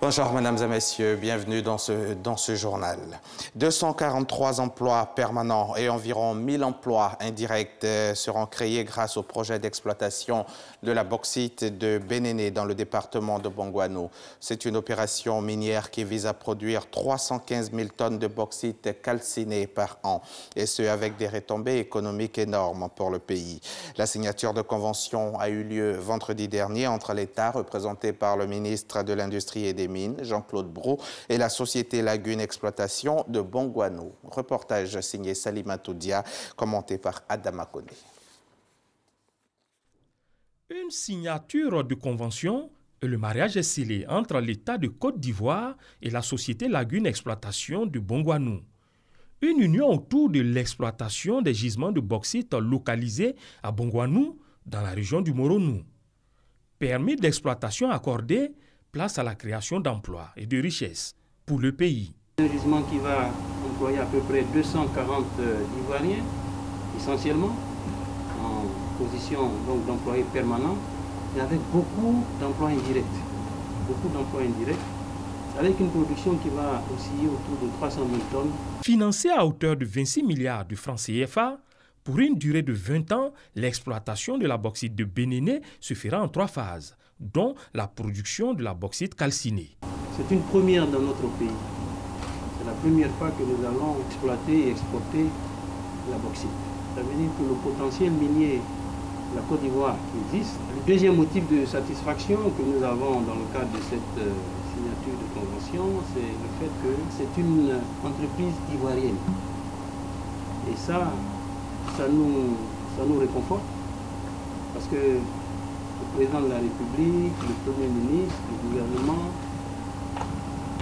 Bonjour mesdames et messieurs, bienvenue dans ce journal. 243 emplois permanents et environ 1000 emplois indirects seront créés grâce au projet d'exploitation de la bauxite de Bénéné dans le département de Bongouanou. C'est une opération minière qui vise à produire 315 000 tonnes de bauxite calcinée par an, et ce avec des retombées économiques énormes pour le pays. La signature de convention a eu lieu vendredi dernier entre l'État, représenté par le ministre de l'Industrie et des Mines, Jean-Claude Brault, et la société Lagune Exploitation de Bongouanou. Reportage signé Salimatou Dia, commenté par Adama Kone. Une signature de convention et le mariage est scellé entre l'État de Côte d'Ivoire et la société Lagune Exploitation de Bongouanou. Une union autour de l'exploitation des gisements de bauxite localisés à Bongouanou, dans la région du Moronou. Permis d'exploitation accordé, place à la création d'emplois et de richesses pour le pays. Un gisement qui va employer à peu près 240 Ivoiriens, essentiellement, en position d'employés permanents, et avec beaucoup d'emplois indirects. Avec une production qui va osciller autour de 300 000 tonnes. Financé à hauteur de 26 milliards de francs CFA, pour une durée de 20 ans, l'exploitation de la bauxite de Bénéné se fera en 3 phases, dont la production de la bauxite calcinée. C'est une première dans notre pays. C'est la première fois que nous allons exploiter et exporter la bauxite. Ça veut dire que le potentiel minier de la Côte d'Ivoire existe. Le deuxième motif de satisfaction que nous avons dans le cadre de cette signature de convention, c'est le fait que c'est une entreprise ivoirienne. Et ça nous réconforte, parce que le président de la République, le Premier ministre, le gouvernement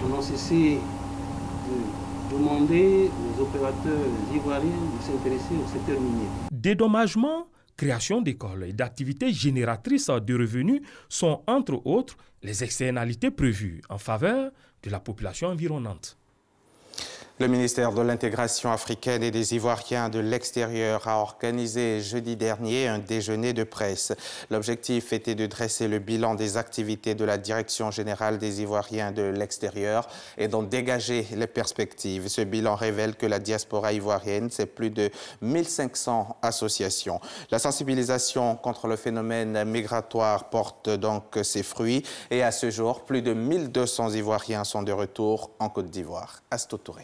n'ont cessé de demander aux opérateurs ivoiriens de s'intéresser au secteur minier. Dédommagement, création d'écoles et d'activités génératrices de revenus sont entre autres les externalités prévues en faveur de la population environnante. Le ministère de l'Intégration africaine et des Ivoiriens de l'extérieur a organisé jeudi dernier un déjeuner de presse. L'objectif était de dresser le bilan des activités de la Direction générale des Ivoiriens de l'extérieur et d'en dégager les perspectives. Ce bilan révèle que la diaspora ivoirienne, c'est plus de 1500 associations. La sensibilisation contre le phénomène migratoire porte donc ses fruits et à ce jour, plus de 1200 Ivoiriens sont de retour en Côte d'Ivoire. Astou Touré.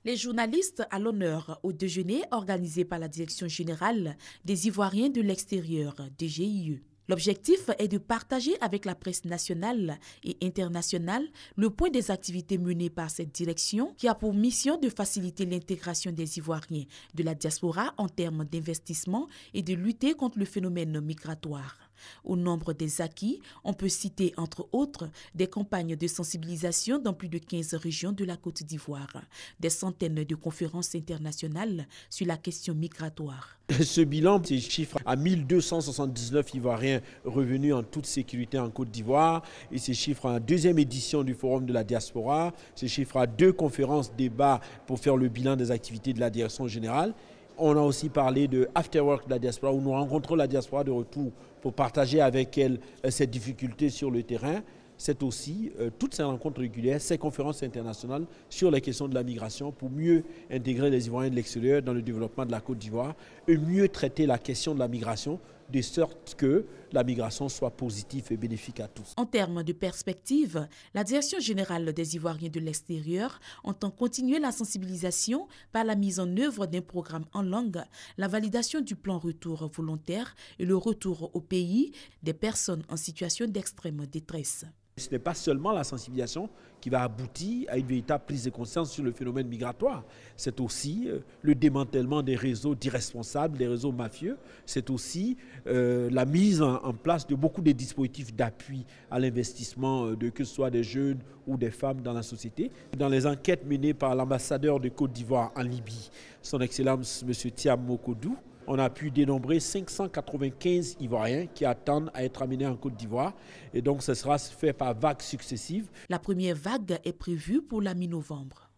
Les journalistes à l'honneur au déjeuner organisé par la Direction générale des Ivoiriens de l'extérieur, DGIE. L'objectif est de partager avec la presse nationale et internationale le point des activités menées par cette direction qui a pour mission de faciliter l'intégration des Ivoiriens de la diaspora en termes d'investissement et de lutter contre le phénomène migratoire. Au nombre des acquis, on peut citer entre autres des campagnes de sensibilisation dans plus de 15 régions de la Côte d'Ivoire, des centaines de conférences internationales sur la question migratoire. Ce bilan se chiffre à 1279 Ivoiriens revenus en toute sécurité en Côte d'Ivoire. Il se chiffre à la 2e édition du Forum de la diaspora. Il se chiffre à 2 conférences débats pour faire le bilan des activités de la direction générale. On a aussi parlé de Afterwork de la diaspora, où nous rencontrons la diaspora de retour pour partager avec elle ses difficultés sur le terrain. C'est aussi toutes ces rencontres régulières, ces conférences internationales sur les questions de la migration pour mieux intégrer les Ivoiriens de l'extérieur dans le développement de la Côte d'Ivoire et mieux traiter la question de la migration de sorte que la migration soit positive et bénéfique à tous. En termes de perspective, la Direction générale des Ivoiriens de l'extérieur entend continuer la sensibilisation par la mise en œuvre d'un programme en langue, la validation du plan retour volontaire et le retour au pays des personnes en situation d'extrême détresse. Ce n'est pas seulement la sensibilisation qui va aboutir à une véritable prise de conscience sur le phénomène migratoire. C'est aussi le démantèlement des réseaux d'irresponsables, des réseaux mafieux. C'est aussi la mise en place de beaucoup de dispositifs d'appui à l'investissement, que ce soit des jeunes ou des femmes dans la société. Dans les enquêtes menées par l'ambassadeur de Côte d'Ivoire en Libye, son Excellence M. Thiam Mokodou, on a pu dénombrer 595 Ivoiriens qui attendent à être amenés en Côte d'Ivoire. Et donc, ce sera fait par vagues successives. La première vague est prévue pour la mi-novembre.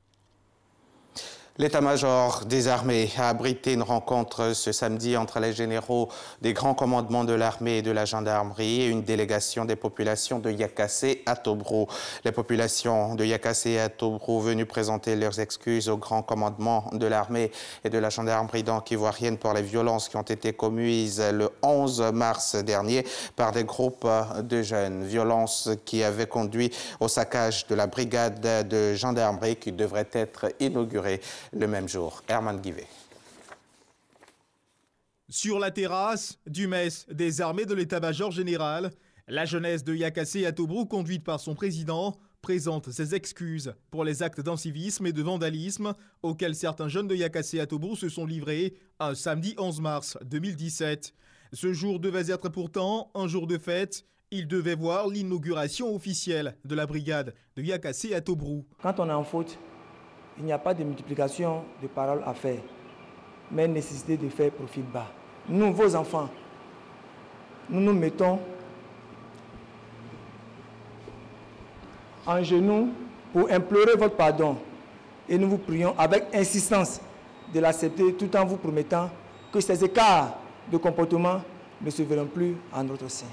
L'état-major des armées a abrité une rencontre ce samedi entre les généraux des grands commandements de l'armée et de la gendarmerie et une délégation des populations de Yakassé à Tobrout. Les populations de Yakassé et à Tobrout venues présenter leurs excuses au grand commandement de l'armée et de la gendarmerie ivoirienne pour les violences qui ont été commises le 11 mars dernier par des groupes de jeunes. Violences qui avaient conduit au saccage de la brigade de gendarmerie qui devrait être inaugurée le même jour. Herman Guivet. Sur la terrasse du mess des armées de l'état-major général, la jeunesse de Yakassé à Tobrout, conduite par son président, présente ses excuses pour les actes d'incivisme et de vandalisme auxquels certains jeunes de Yakassé à Tobrout se sont livrés un samedi 11 mars 2017. Ce jour devait être pourtant un jour de fête. Il devait voir l'inauguration officielle de la brigade de Yakassé à Tobrout. Quand on est en faute, il n'y a pas de multiplication de paroles à faire, mais nécessité de faire profil bas. Nous, vos enfants, nous nous mettons en genoux pour implorer votre pardon et nous vous prions avec insistance de l'accepter tout en vous promettant que ces écarts de comportement ne se verront plus en notre sein.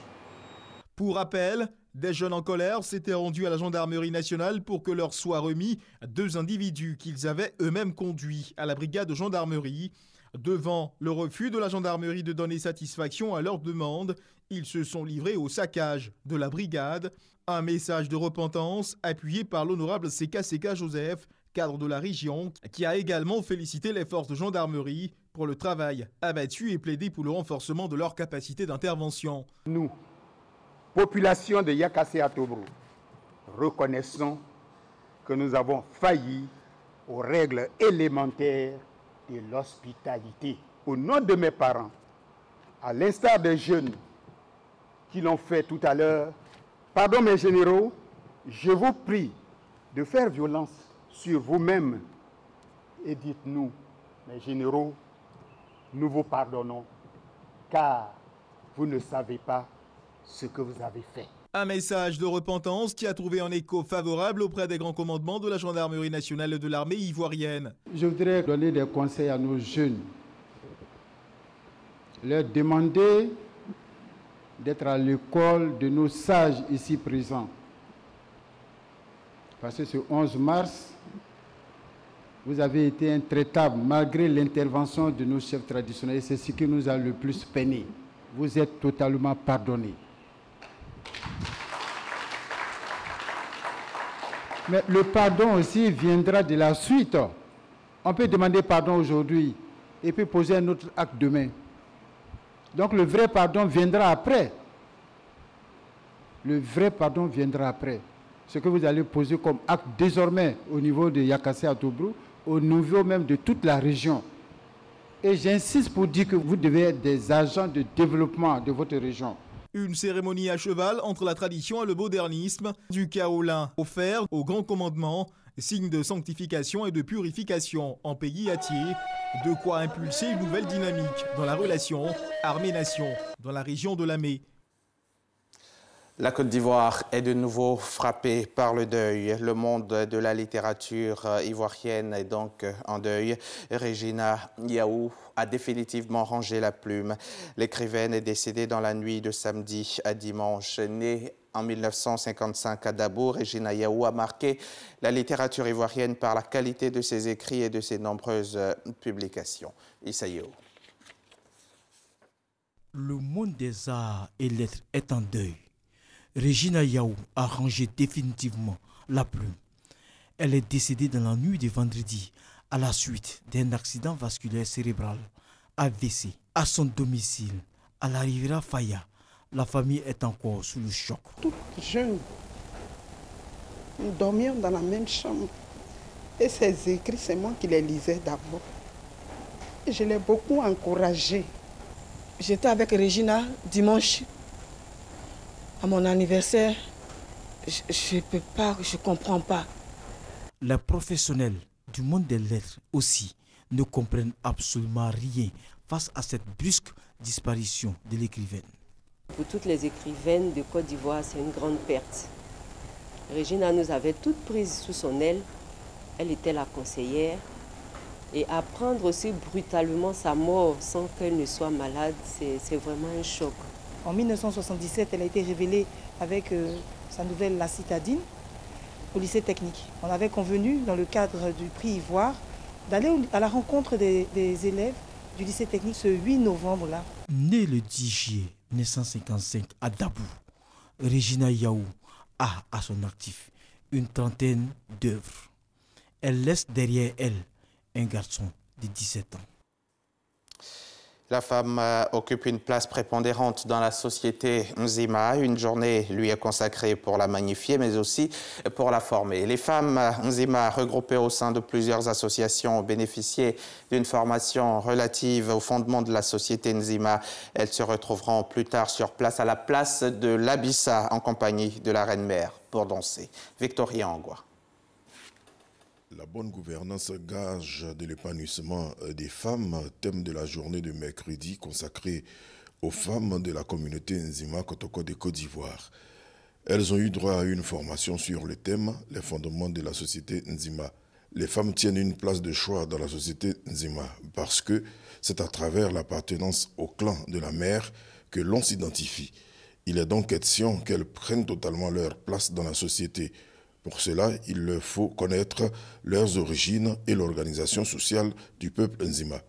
Pour rappel, des jeunes en colère s'étaient rendus à la gendarmerie nationale pour que leur soient remis 2 individus qu'ils avaient eux-mêmes conduits à la brigade de gendarmerie. Devant le refus de la gendarmerie de donner satisfaction à leurs demandes, ils se sont livrés au saccage de la brigade. Un message de repentance appuyé par l'honorable Seka Joseph, cadre de la région, qui a également félicité les forces de gendarmerie pour le travail abattu et plaidé pour le renforcement de leur capacité d'intervention. Nous, population de Yakassé à Tobrout, reconnaissons que nous avons failli aux règles élémentaires de l'hospitalité. Au nom de mes parents, à l'instar des jeunes qui l'ont fait tout à l'heure, pardon mes généraux, je vous prie de faire violence sur vous-mêmes et dites-nous, mes généraux, nous vous pardonnons, car vous ne savez pas ce que vous avez fait. Un message de repentance qui a trouvé un écho favorable auprès des grands commandements de la gendarmerie nationale et de l'armée ivoirienne. Je voudrais donner des conseils à nos jeunes. Leur demander d'être à l'école de nos sages ici présents. Parce que ce 11 mars, vous avez été intraitable malgré l'intervention de nos chefs traditionnels. C'est ce qui nous a le plus peiné. Vous êtes totalement pardonnés. Mais le pardon aussi viendra de la suite. On peut demander pardon aujourd'hui et puis poser un autre acte demain. Donc le vrai pardon viendra après. Le vrai pardon viendra après. Ce que vous allez poser comme acte désormais au niveau de Yakassé à Tobrout, au niveau même de toute la région. Et j'insiste pour dire que vous devez être des agents de développement de votre région. Une cérémonie à cheval entre la tradition et le modernisme, du kaolin offert au grand commandement, signe de sanctification et de purification en pays atier, de quoi impulser une nouvelle dynamique dans la relation armée-nation dans la région de Lamé. La Côte d'Ivoire est de nouveau frappée par le deuil. Le monde de la littérature ivoirienne est donc en deuil. Regina Yaou a définitivement rangé la plume. L'écrivaine est décédée dans la nuit de samedi à dimanche. Née en 1955 à Dabo, Regina Yaou a marqué la littérature ivoirienne par la qualité de ses écrits et de ses nombreuses publications. Issa Yaou. Le monde des arts et lettres est en deuil. Regina Yaou a rangé définitivement la plume. Elle est décédée dans la nuit de vendredi à la suite d'un accident vasculaire cérébral, AVC, à son domicile, à la Riviera Faya. La famille est encore sous le choc. Toute jeune, nous dormions dans la même chambre. Et ses écrits, c'est moi qui les lisais d'abord. Je l'ai beaucoup encouragée. J'étais avec Regina dimanche. À mon anniversaire, je ne peux pas, je ne comprends pas. Les professionnels du monde des lettres aussi ne comprennent absolument rien face à cette brusque disparition de l'écrivaine. Pour toutes les écrivaines de Côte d'Ivoire, c'est une grande perte. Regina nous avait toutes prises sous son aile. Elle était la conseillère. Et apprendre aussi brutalement sa mort sans qu'elle ne soit malade, c'est vraiment un choc. En 1977, elle a été révélée avec sa nouvelle La Citadine au lycée technique. On avait convenu, dans le cadre du prix Ivoire, d'aller à la rencontre des élèves du lycée technique ce 8 novembre-là. Née le 10 juillet 1955 à Dabou, Regina Yaou a à son actif une trentaine d'œuvres. Elle laisse derrière elle un garçon de 17 ans. La femme occupe une place prépondérante dans la société Nzima. Une journée lui est consacrée pour la magnifier, mais aussi pour la former. Les femmes Nzima, regroupées au sein de plusieurs associations, ont bénéficié d'une formation relative au fondement de la société Nzima. Elles se retrouveront plus tard sur place à la place de l'Abissa en compagnie de la Reine-Mère pour danser. Victoria Angwa. La bonne gouvernance, gage de l'épanouissement des femmes, thème de la journée de mercredi consacrée aux femmes de la communauté Nzima Kotoko de Côte d'Ivoire. Elles ont eu droit à une formation sur le thème « Les fondements de la société Nzima ». Les femmes tiennent une place de choix dans la société Nzima parce que c'est à travers l'appartenance au clan de la mère que l'on s'identifie. Il est donc question qu'elles prennent totalement leur place dans la société. Pour cela, il leur faut connaître leurs origines et l'organisation sociale du peuple Nzima.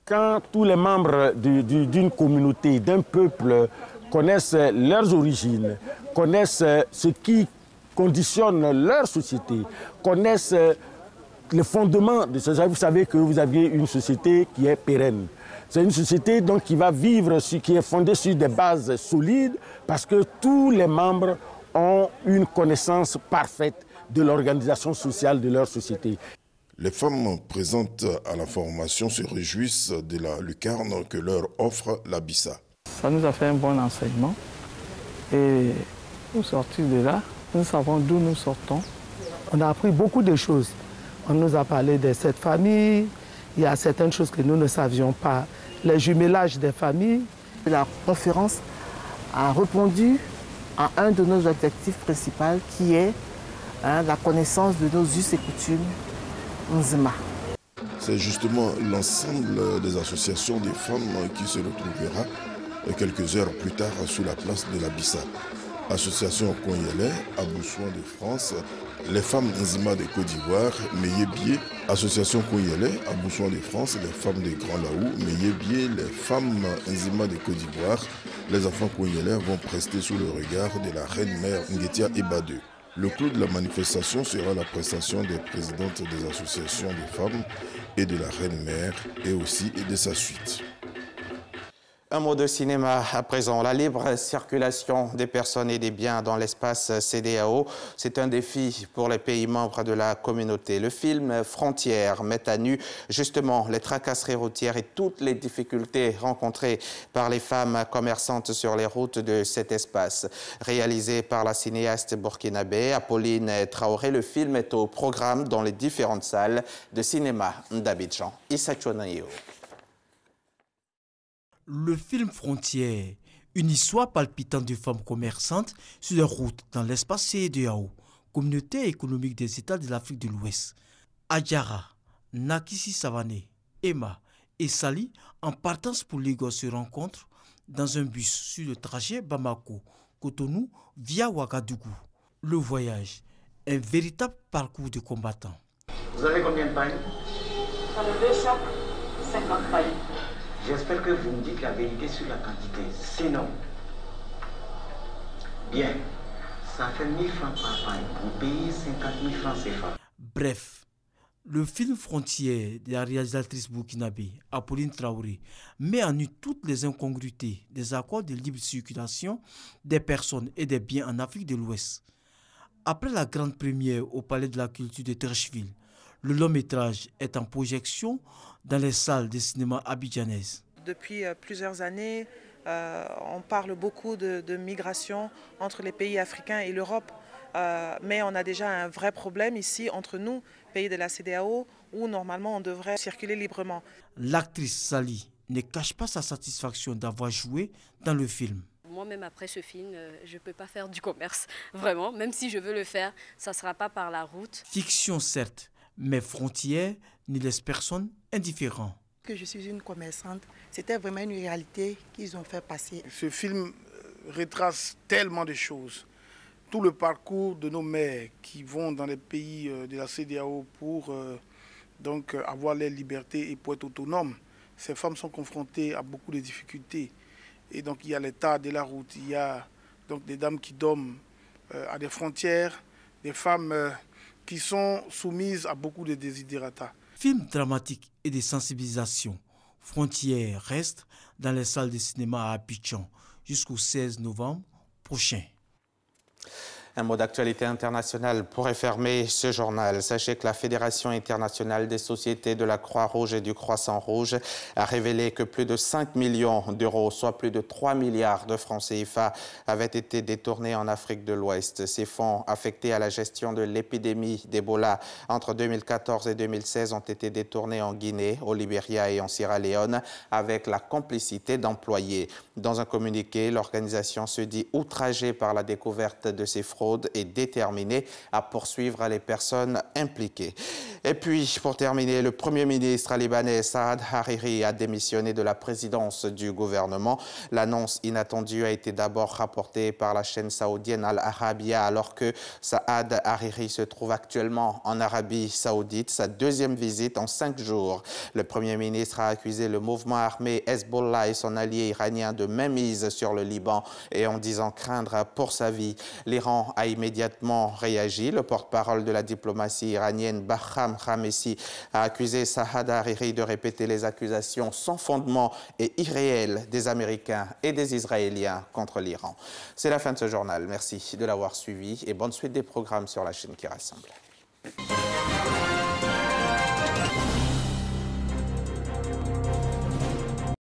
Quand tous les membres d'une communauté, d'un peuple connaissent leurs origines, connaissent ce qui conditionne leur société, connaissent les fondements de ça, vous savez que vous aviez une société qui est pérenne. C'est une société donc qui va vivre, qui est fondée sur des bases solides parce que tous les membres ont une connaissance parfaite de l'organisation sociale de leur société. Les femmes présentes à la formation se réjouissent de la lucarne que leur offre l'Abissa. Ça nous a fait un bon enseignement et au sortir de là, nous savons d'où nous sortons. On a appris beaucoup de choses. On nous a parlé de cette famille, il y a certaines choses que nous ne savions pas, les jumelages des familles. La conférence a répondu à un de nos objectifs principaux qui est la connaissance de nos us et coutumes Nzima. C'est justement l'ensemble des associations des femmes qui se retrouvera quelques heures plus tard sous la place de l'Abissa. Association Konyele, Aboussoin de France, les femmes Nzima de Côte d'Ivoire, Meyébie, Association Konyele, Aboussoin de France, les femmes de Grand Laou, Meyébie, les femmes Nzima de Côte d'Ivoire, les enfants Konyele vont prester sous le regard de la reine-mère Nguetia Ebadeu. Le clou de la manifestation sera la prestation des présidentes des associations de femmes et de la reine-mère et aussi de sa suite. Un mot de cinéma à présent. La libre circulation des personnes et des biens dans l'espace CEDEAO, c'est un défi pour les pays membres de la communauté. Le film Frontières met à nu justement les tracasseries routières et toutes les difficultés rencontrées par les femmes commerçantes sur les routes de cet espace. Réalisé par la cinéaste burkinabé Apolline Traoré, le film est au programme dans les différentes salles de cinéma d'Abidjan. Issa Chouanaïo. Le film Frontières, une histoire palpitante de femmes commerçantes sur les routes dans l'espace CEDEAO, communauté économique des États de l'Afrique de l'Ouest. Adjara, Nakisi Savané, Emma et Sali, en partance pour Lagos, se rencontrent dans un bus sur le trajet Bamako-Cotonou via Ouagadougou. Le voyage, un véritable parcours de combattants. Vous avez combien de pailles? Dans le 2 sacs, 50 pailles. J'espère que vous me dites la vérité sur la quantité. Sinon, bien, ça fait 1000 francs par paille. Vous payez 50 000 francs CFA. Bref, le film Frontières de la réalisatrice burkinabé Apolline Traoré met en nu toutes les incongruités des accords de libre circulation des personnes et des biens en Afrique de l'Ouest. Après la grande première au Palais de la Culture de Trècheville, le long-métrage est en projection dans les salles de cinéma abidjanaises. Depuis plusieurs années, on parle beaucoup de migration entre les pays africains et l'Europe. Mais on a déjà un vrai problème ici entre nous, pays de la CEDEAO, où normalement on devrait circuler librement. L'actrice Sali ne cache pas sa satisfaction d'avoir joué dans le film. Moi-même, après ce film, je ne peux pas faire du commerce, vraiment. Même si je veux le faire, ça ne sera pas par la route. Fiction certes, mais frontières ne laissent personne indifférent. Que je suis une commerçante, c'était vraiment une réalité qu'ils ont fait passer. Ce film retrace tellement de choses. Tout le parcours de nos mères qui vont dans les pays de la CEDEAO pour donc avoir leur liberté et pour être autonomes. Ces femmes sont confrontées à beaucoup de difficultés. Et donc il y a l'état de la route, il y a donc des dames qui dorment à des frontières, des femmes qui sont soumises à beaucoup de désidérata. Film dramatique et de sensibilisation, Frontières reste dans les salles de cinéma à Abidjan jusqu'au 16 novembre prochain. Un mot d'actualité internationale pourrait fermer ce journal. Sachez que la Fédération internationale des sociétés de la Croix-Rouge et du Croissant-Rouge a révélé que plus de 5 millions d'euros, soit plus de 3 milliards de francs CFA, avaient été détournés en Afrique de l'Ouest. Ces fonds affectés à la gestion de l'épidémie d'Ebola entre 2014 et 2016 ont été détournés en Guinée, au Libéria et en Sierra Leone avec la complicité d'employés. Dans un communiqué, l'organisation se dit outragée par la découverte de ces fraudes et déterminée à poursuivre les personnes impliquées. Et puis, pour terminer, le Premier ministre libanais Saad Hariri a démissionné de la présidence du gouvernement. L'annonce inattendue a été d'abord rapportée par la chaîne saoudienne Al Arabiya alors que Saad Hariri se trouve actuellement en Arabie saoudite, sa deuxième visite en 5 jours. Le Premier ministre a accusé le mouvement armé Hezbollah et son allié iranien de mainmise sur le Liban et en disant craindre pour sa vie. L'Iran a immédiatement réagi. Le porte-parole de la diplomatie iranienne, Bahram Khamessi, a accusé Saad Hariri de répéter les accusations sans fondement et irréelles des Américains et des Israéliens contre l'Iran. C'est la fin de ce journal. Merci de l'avoir suivi et bonne suite des programmes sur la chaîne qui rassemble.